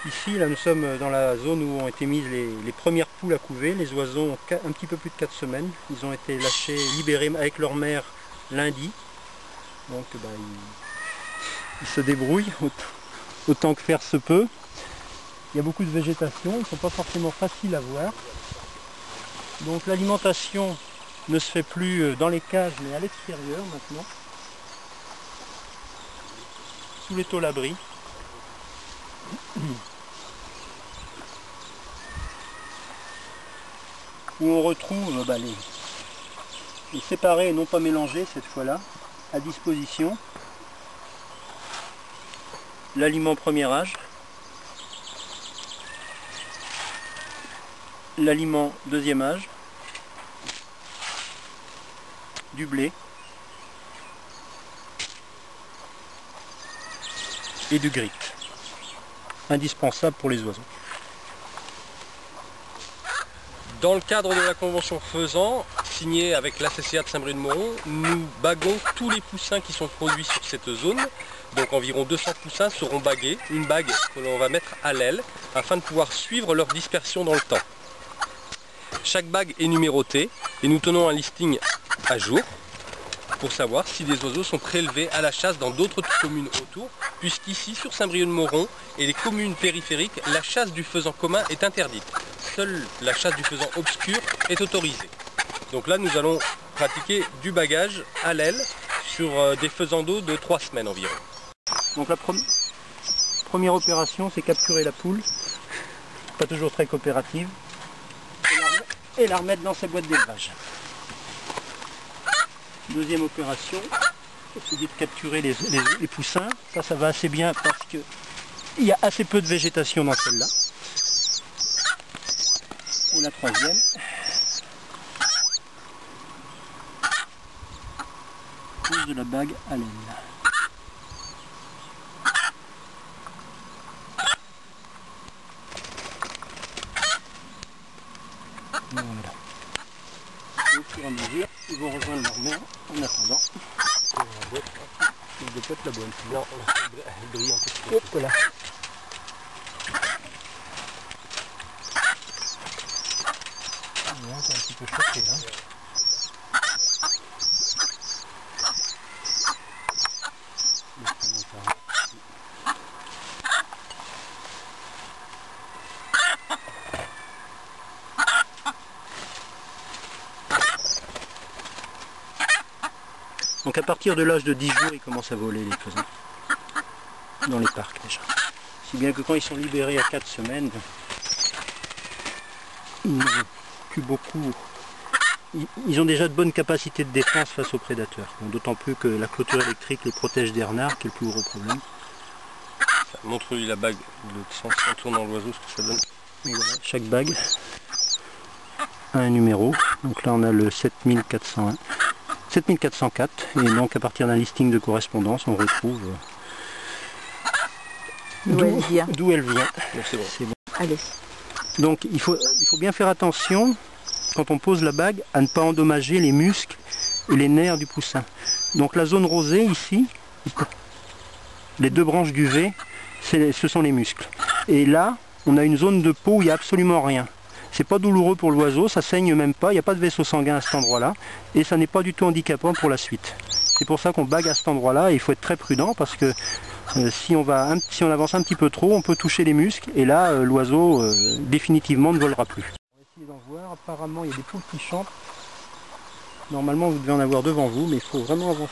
Ici, là, nous sommes dans la zone où ont été mises les premières poules à couver. Les oiseaux ont un petit peu plus de 4 semaines. Ils ont été lâchés, libérés avec leur mère lundi. Donc ils se débrouillent autant que faire se peut. Il y a beaucoup de végétation, ils ne sont pas forcément faciles à voir. Donc l'alimentation ne se fait plus dans les cages mais à l'extérieur maintenant. Sous les tôles-abris. Où on retrouve les séparés et non pas mélangés cette fois-là, à disposition. L'aliment premier âge, l'aliment deuxième âge, du blé et du grit, indispensable pour les oiseaux. Dans le cadre de la convention Faisan, signée avec l'ACCA de Saint-Brieuc-de-Moron, nous baguons tous les poussins qui sont produits sur cette zone. Donc environ 200 poussins seront bagués, une bague que l'on va mettre à l'aile afin de pouvoir suivre leur dispersion dans le temps. Chaque bague est numérotée et nous tenons un listing à jour pour savoir si des oiseaux sont prélevés à la chasse dans d'autres communes autour, puisqu'ici sur Saint-Brieuc-de-Moron et les communes périphériques, la chasse du faisan commun est interdite. Seule la chasse du faisan obscur est autorisée. Donc là nous allons pratiquer du bagage à l'aile sur des faisans d'eau de 3 semaines environ. Donc la première opération, c'est capturer la poule, pas toujours très coopérative, et la remettre dans sa boîte d'élevage. Deuxième opération, c'est de capturer les poussins. Ça va assez bien parce qu'il y a assez peu de végétation dans celle-là. Et la troisième, pose de la bague à l'aile. Voilà. Et au fur et à mesure, ils vont rejoindre leur mère en attendant. Il dépote la bonne. Non, elle brille un peu. Hop là. C'est un petit peu choqué là. Donc à partir de l'âge de 10 jours, ils commencent à voler les faisans. Dans les parcs déjà. Si bien que quand ils sont libérés à 4 semaines, ils n'ont plus beaucoup. Ils ont déjà de bonnes capacités de défense face aux prédateurs. D'autant plus que la clôture électrique les protège des renards, qui est le plus gros problème. Montre-lui la bague de sens en tournant l'oiseau, ce que ça donne. Et voilà, chaque bague a un numéro. Donc là on a le 7401. 7404 et donc à partir d'un listing de correspondance on retrouve d'où elle vient. C'est bon. C'est bon. Allez. Donc il faut bien faire attention quand on pose la bague à ne pas endommager les muscles et les nerfs du poussin. Donc la zone rosée ici, les deux branches du V, ce sont les muscles. Et là on a une zone de peau où il n'y a absolument rien. C'est pas douloureux pour l'oiseau, ça saigne même pas, il n'y a pas de vaisseau sanguin à cet endroit-là, et ça n'est pas du tout handicapant pour la suite. C'est pour ça qu'on bague à cet endroit-là, et il faut être très prudent, parce que si on avance un petit peu trop, on peut toucher les muscles, et là, l'oiseau définitivement ne volera plus. On va essayer d'en voir, apparemment il y a des poules qui chantent. Normalement vous devez en avoir devant vous, mais il faut vraiment avancer.